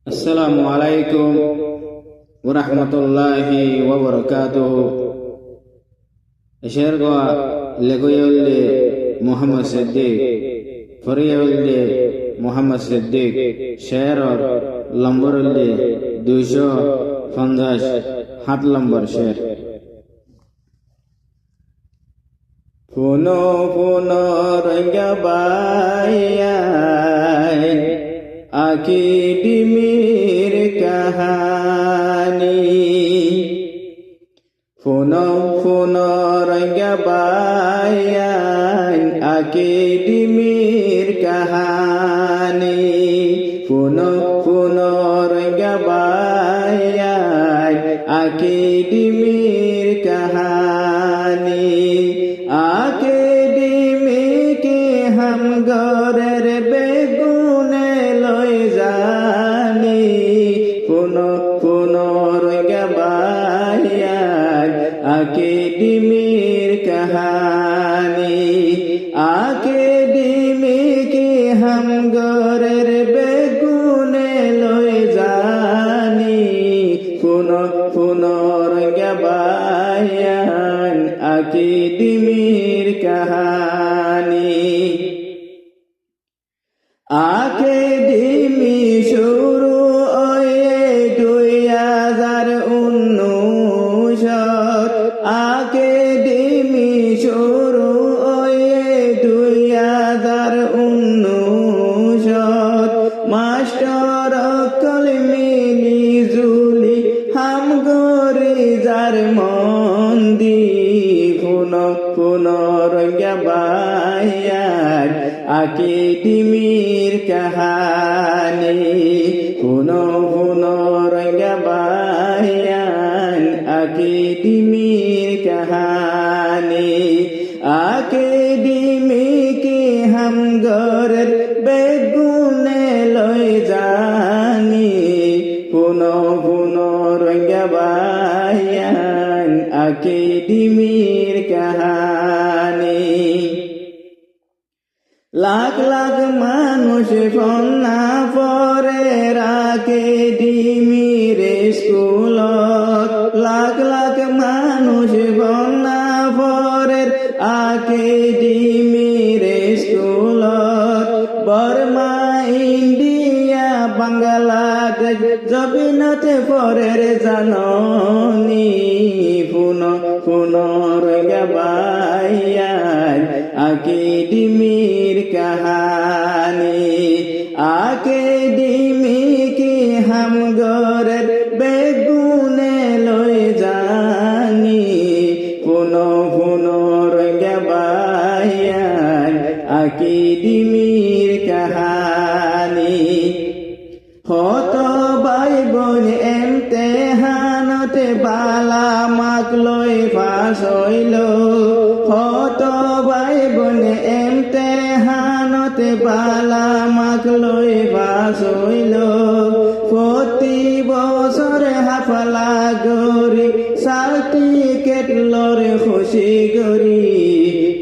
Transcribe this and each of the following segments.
আসসালামু আলাইকুম ওয়া রাহমাতুল্লাহি ওয়া বারাকাতুহু। এশের গোয়া লেগোয়ুল্লে মুহাম্মদ সিদ্দিক ফরিয়াউল্লে মুহাম্মদ সিদ্দিক শেরর লম্বরুল্লে 250 7 নম্বর শের। পুনো পুনো রঙ্গা বায়াই আকি ডিমির কাহানি, পুনো পুনো রঙ্গা বায়াই আকি ডিমির কাহানি, পুনো পুনো রঙ্গা বায়াই আকি ডিমির কাহানি। आके डिमी के हम गोरेर बेगुने लई जानी, पुनो पुनो रंगा बायान आके डिमिर कहानी। आके डिमी के हम गोरेर बेगुने लई जानी, पुनो पुनो रंगा बायान आके डिमिर कहानी। आके डिमी शुरू ओये 2019। आके डिमी शुरू ओये 2019। मास्टर कल मिली जुली हम गोरी जार मंदी, पुनो पुनो रंगा बायान आके डिमिर कहानी, पुनो पुनो रंगा बायान आके डिमिर कहानी। आके डिमी के हम गोरेर बेगुने लई जानी, पुनो पुनो रंगा बायान आके डिमिर कहानी। लाख लाख मानुष फन्ना परे राखे डिमिर स्कुলত, लाख लाख मानुष फन्ना परे आके डिमिर स्कुলত। बर्मा इंडिया बांग्लादेश जबिनते परेर जाननी, पुनो पुनो रंगा बायान आके डिमिर कहानी। आके डिमी के हम गोरेर बेगुने लई जानी, पुनो पुनो रंगा बायान आके डिमिर कहानी। हत भाई बोन एमतेहानते बाला माक लई पास हইল, हत भाई बोन एमतेहानते बाला माक लई पास हইল। प्रति बছর হাফলা গরি সার্টিফিকেট লরে খুশি গরি,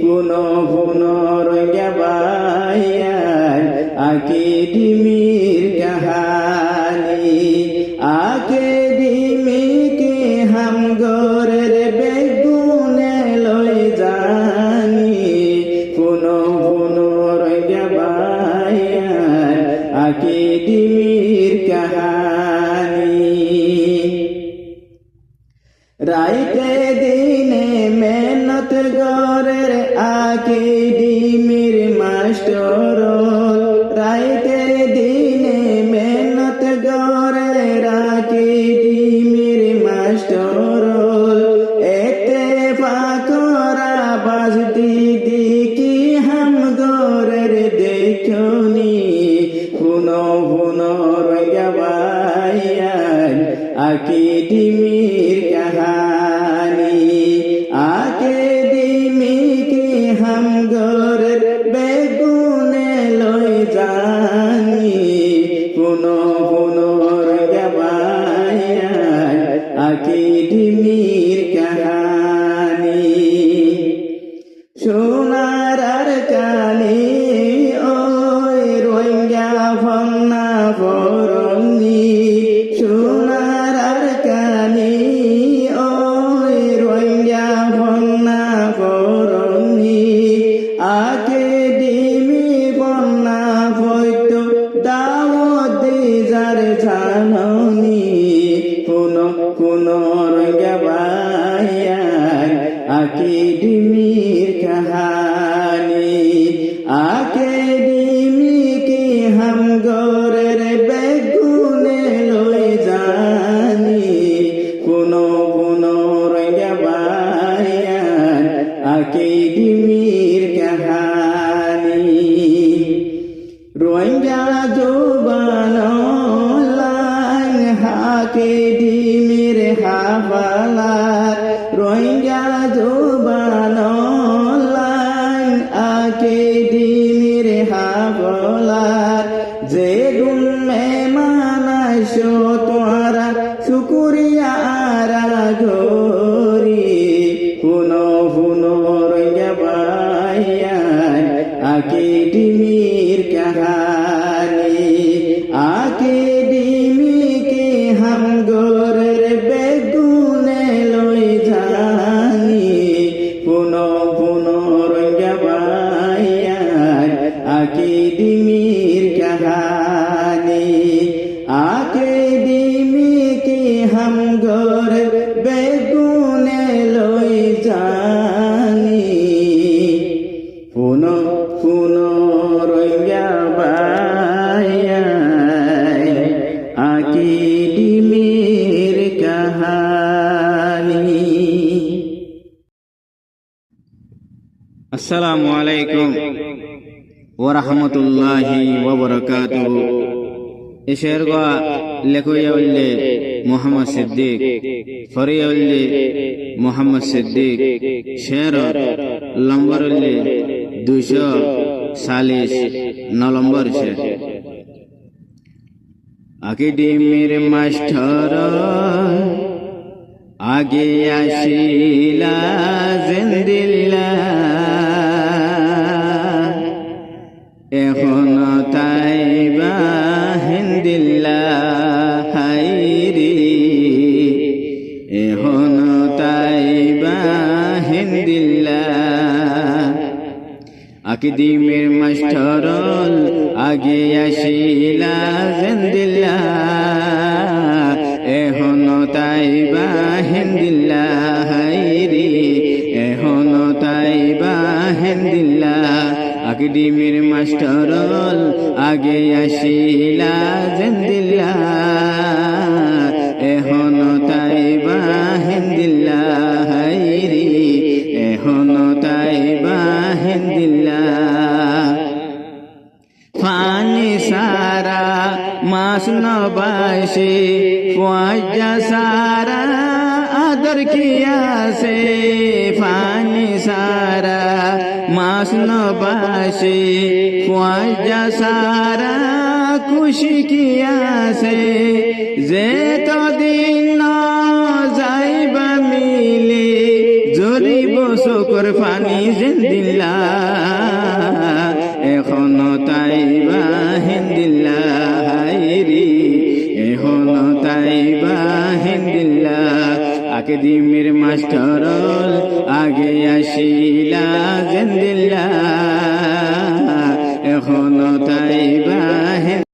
পুনো পুনো রঙ্গা বায়ান आके डिमिर कहानी। आके डिमी के हम गोरेर बेगुने लई जानी, पुनो पुनो रंगा बायान आके डिमिर कहानी। राइते दिने मेहनत गोरेर आके डिमिर मास्टर, राइते दिने मेहनत गोरेर आके डिमिर मास्टर। एते फाकरा बाज दीदी की हम गोरेर देखनी, पुनो पुनो रंगा बायान आके डिमिर कहानी। आके डिमी के हम गोरेर बेगुने लई जानी, पुनो पुनो रंगा बायान आके डिमिर कहानी। সোনার আর কানি ওই রোহিঙ্গা ফন্না ফরনি, জাননি কোন রঙ্গা বায়ান আকিডিমির কাহানি আকিডিমি কি হাম গরের বেগুনে লই জানি কোন রঙ্গা বায়ান আকিডিমির কাহানি রোহিঙ্গা জোবান আকিডিমির হাফালার রোহিঙ্গা জোবান আকিডিমির হাফালার যে গুমে মানাইছো তোরা শুকুরিয়া গরি পুনো রোহিঙ্গা বায়ান আকিডিমির কাহানি আকিডিমি কে হাম গরের বেগুনে লই জানি পুনো রঙ্গা বায়ান আকিডিমির কাহানি আকিডিমি কে হাম গরের বেগুনে লই জানি পুনো রঙ্গা বায়ান আকিডিমির কাহানি। আসসালামু আলাইকুম ওয়া রাহমাতুল্লাহি ওয়া বারাকাতুহু। এশের গা লেখইয়া উল্লে মোহাম্মদ সিদ্দিক ফরিয়া উল্লে মোহাম্মদ সিদ্দিক শের লম্বর উল্লে 240 নম্বর শের। আকিডিমির মাস্টার আগে আসিলা জিন্দিল্লা এখন তাইবা হিন্দিল্লা হাইরি এখন তাইবা হিন্দিল্লা আকিডিমির মাস্টার আগে আসিলা জিন্দিল্লা এখন তাইবা হিন্দিল্লা হাইরি এখন তাইবা হিন্দিল্লা আকিডিমির মাস্টার আগে আসিলা জিন্দিল্লা এখন তাইবা হিন্দিল্লা হাইরি এখন তাইবা হিন্দিল্লা ফানি সারা মাস নবাসে ফওয়াজা সারা আদর কিয়া সে ফানি সারা মাস নবাসে ফওয়াজা সারা খুশি কিয়া সে যে তো দিন যাইবা মিলে জরিব শুকর ফানি জিন্দিল্লা এখন তাইবা হিন্দিল্লা হাইরি এখন তাইবা হিন্দিল্লা আকিডিমির মাস্টার আগে আসিলা জিন্দিল্লা